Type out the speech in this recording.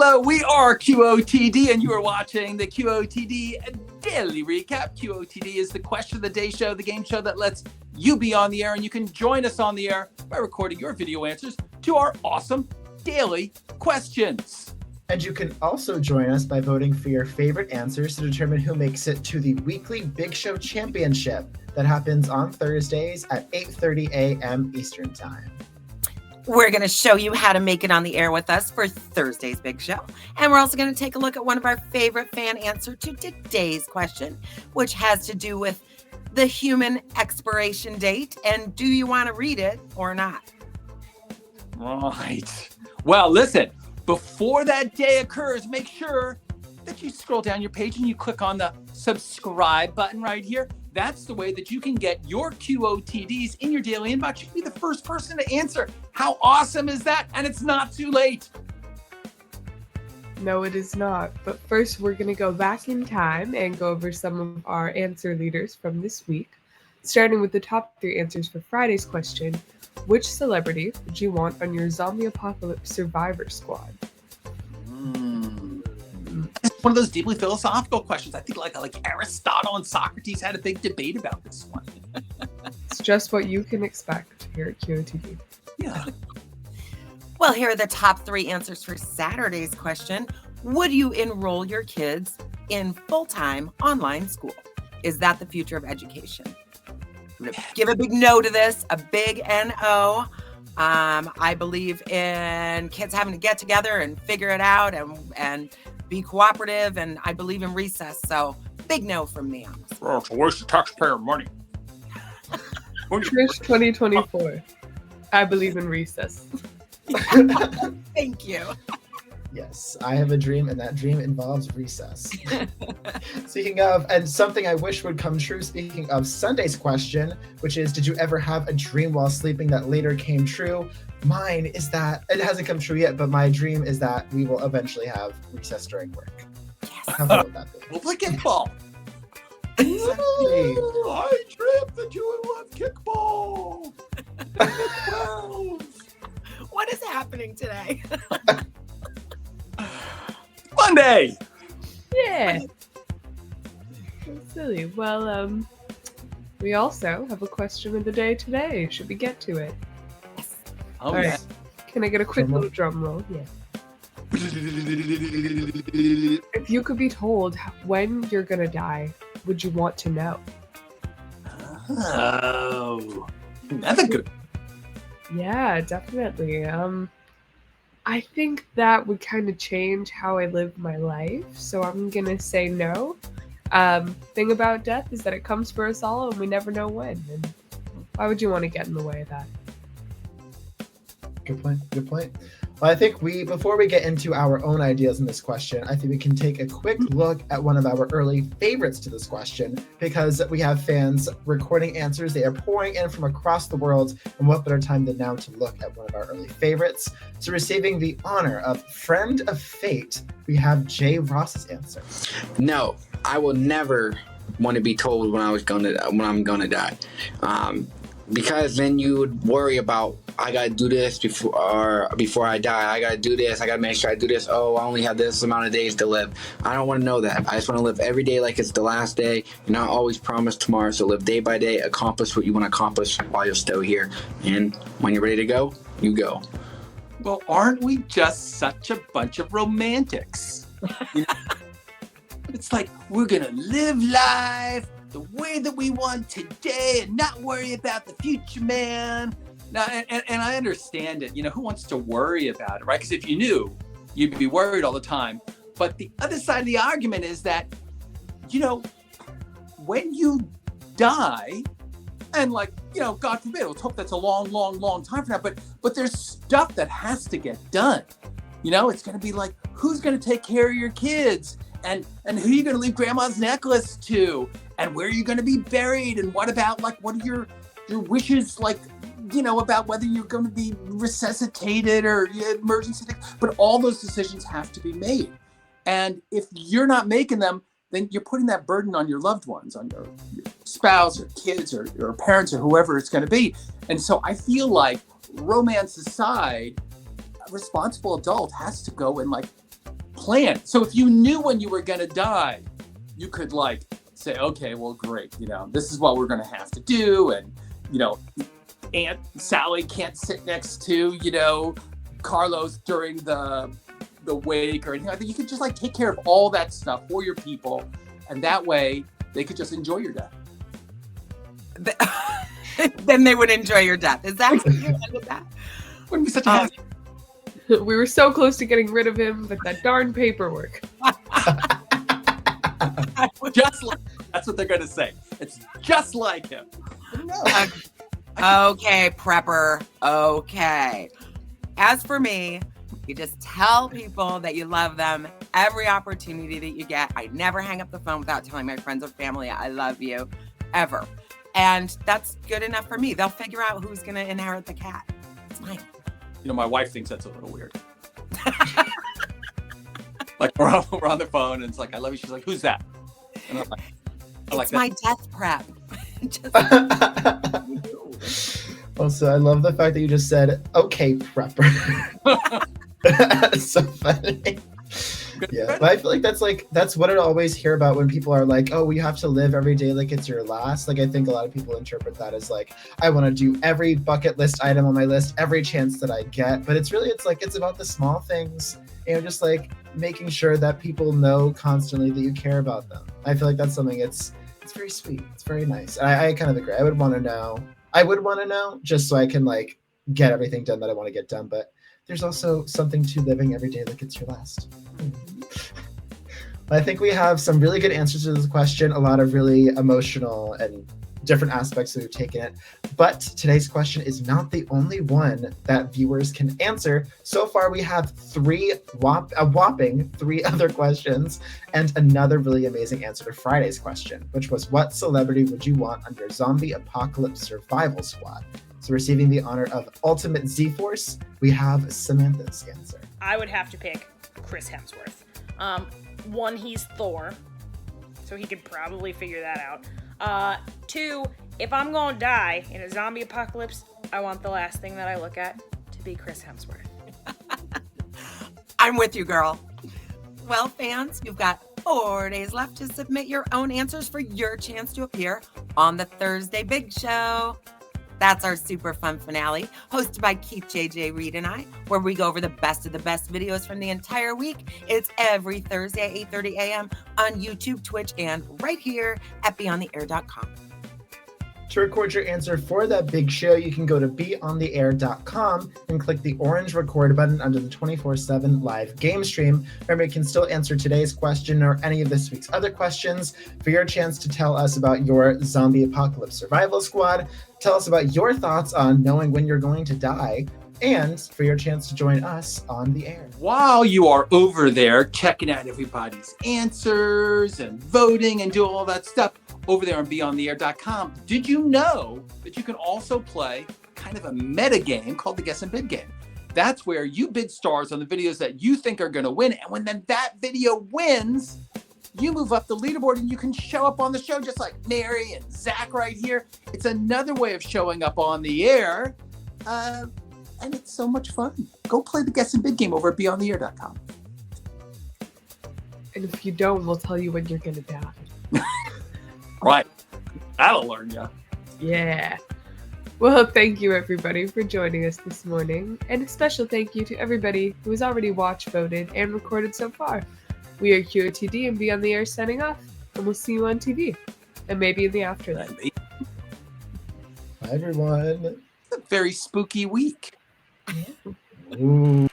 Hello, we are QOTD, and you are watching the QOTD Daily Recap. QOTD is the question of the day show, the game show that lets you be on the air, and you can join us on the air by recording your video answers to our awesome daily questions. And you can also join us by voting for your favorite answers to determine who makes it to the weekly Big Show Championship that happens on Thursdays at 8:30 a.m. Eastern Time. We're going to show you how to make it on the air with us for Thursday's Big Show. And we're also going to take a look at one of our favorite fan answer to today's question, which has to do with the human expiration date. And do you want to read it or not? Right. Well, listen, before that day occurs, make sure that you scroll down your page and you click on the subscribe button right here. That's the way that you can get your QOTDs in your daily inbox. You can be the first person to answer. How awesome is that? And it's not too late. No, it is not. But first, we're going to go back in time and go over some of our answer leaders from this week, starting with the top 3 answers for Friday's question. Which celebrity would you want on your zombie apocalypse survivor squad? It's one of those deeply philosophical questions. I think like Aristotle and Socrates had a big debate about this one. It's just what you can expect here at QOTD. Yeah. Well, here are the top 3 answers for Saturday's question. Would you enroll your kids in full-time online school? Is that the future of education? I'm going to give a big no to this, a big N-O. I believe in kids having to get together and figure it out and be cooperative, and I believe in recess. So big no from me on this. Oh, it's a waste of taxpayer money. Trish 2024. I believe in recess. Thank you. Yes, I have a dream, and that dream involves recess. Speaking of, and something I wish would come true, speaking of Sunday's question, which is, did you ever have a dream while sleeping that later came true? Mine is that, it hasn't come true yet, but my dream is that we will eventually have recess during work. Yes. How cool would that be? We'll play kickball. Exactly. I dreamt that you would love kickball. What is happening today? Monday. Yeah. That's silly. Well, we also have a question of the day today. Should we get to it? Oh, All right. yeah. Can I get a quick Drum roll? little drum roll? Yeah. If you could be told when you're gonna die, would you want to know? Oh, that's a good. Yeah, definitely. I think that would kind of change how I live my life, so I'm gonna say no. Thing about death is that it comes for us all, and we never know when. And why would you want to get in the way of that? Good point. Good point. Well, I think before we get into our own ideas in this question, I think we can take a quick look at one of our early favorites to this question, because we have fans recording answers. They are pouring in from across the world, and what better time than now to look at one of our early favorites. So receiving the honor of Friend of Fate, we have Jay Ross's answer. No, I will never want to be told when I'm gonna die, because then you would worry about, I gotta do this before I die. I gotta do this. I gotta make sure I do this. Oh, I only have this amount of days to live. I don't want to know that. I just want to live every day like it's the last day. You're not always promised tomorrow, so live day by day. Accomplish what you want to accomplish while you're still here. And when you're ready to go, you go. Well, aren't we just such a bunch of romantics? You know? It's like, we're gonna live life the way that we want today and not worry about the future, man. Now, and I understand it. You know, who wants to worry about it, right? Because if you knew, you'd be worried all the time. But the other side of the argument is that, you know, when you die, and like, you know, God forbid, let's hope that's a long, long, long time from now. But there's stuff that has to get done. You know, it's going to be like, who's going to take care of your kids? And who are you going to leave grandma's necklace to? And where are you going to be buried? And what about, like, what are your wishes, like, you know, about whether you're going to be resuscitated or emergency? But all those decisions have to be made. And if you're not making them, then you're putting that burden on your loved ones, on your spouse or kids or your parents or whoever it's going to be. And so I feel like, romance aside, a responsible adult has to go and, like, plan. So if you knew when you were going to die, you could like say, okay, well, great. You know, this is what we're going to have to do. And, you know, Aunt Sally can't sit next to, you know, Carlos during the wake or anything. I think you could just like take care of all that stuff for your people. And that way they could just enjoy your death. Then they would enjoy your death. Is that what you ended that? Wouldn't be such a hassle. We were so close to getting rid of him, but that darn paperwork. Just like, that's what they're going to say. It's just like him. No. Okay, prepper. Okay. As for me, you just tell people that you love them every opportunity that you get. I never hang up the phone without telling my friends or family I love you, ever. And that's good enough for me. They'll figure out who's going to inherit the cat. It's mine. You know, my wife thinks that's a little weird. Like we're on the phone and it's like, I love you. She's like, who's that? And I'm like, it's my death prep. Also, I love the fact that you just said, okay, prepper. So funny. Yeah, but I feel like that's what I always hear about when people are like, oh, you have to live every day like it's your last. Like, I think a lot of people interpret that as like, I want to do every bucket list item on my list every chance that I get. But it's about the small things, you know, just like making sure that people know constantly that you care about them. I feel like that's something it's very sweet. It's very nice. I kind of agree. I would want to know just so I can like get everything done that I want to get done. But there's also something to living every day like it's your last. I think we have some really good answers to this question, a lot of really emotional and different aspects that we've taken it. But today's question is not the only one that viewers can answer. So far, we have a whopping three other questions and another really amazing answer to Friday's question, which was, what celebrity would you want on your zombie apocalypse survival squad? So receiving the honor of Ultimate Z-Force, we have Samantha's answer. I would have to pick Chris Hemsworth. One, he's Thor, so he could probably figure that out. Two, if I'm gonna die in a zombie apocalypse, I want the last thing that I look at to be Chris Hemsworth. I'm with you, girl. Well, fans, you've got 4 days left to submit your own answers for your chance to appear on the Thursday Big Show. That's our super fun finale, hosted by Keith JJ Reed and I, where we go over the best of the best videos from the entire week. It's every Thursday at 8:30 a.m. on YouTube, Twitch, and right here at beyondtheair.com. To record your answer for that big show, you can go to beyondtheair.com and click the orange record button under the 24/7 live game stream. Remember, you can still answer today's question or any of this week's other questions for your chance to tell us about your zombie apocalypse survival squad. Tell us about your thoughts on knowing when you're going to die, and for your chance to join us on the air. While you are over there checking out everybody's answers and voting and doing all that stuff over there on beyondtheair.com, did you know that you can also play kind of a meta game called the Guess and Bid game? That's where you bid stars on the videos that you think are going to win. And when then that video wins, you move up the leaderboard and you can show up on the show just like Mary and Zach right here. It's another way of showing up on the air. And it's so much fun. Go play the Guess and Bid game over at beyondtheair.com. And if you don't, we'll tell you when you're going to die. Right. That'll learn you. Yeah. Well, thank you everybody for joining us this morning. And a special thank you to everybody who has already watched, voted, and recorded so far. We are QOTD and Beyond the Air signing off. And we'll see you on TV. And maybe in the afterlife. Bye, everyone. It's a very spooky week. Ooh.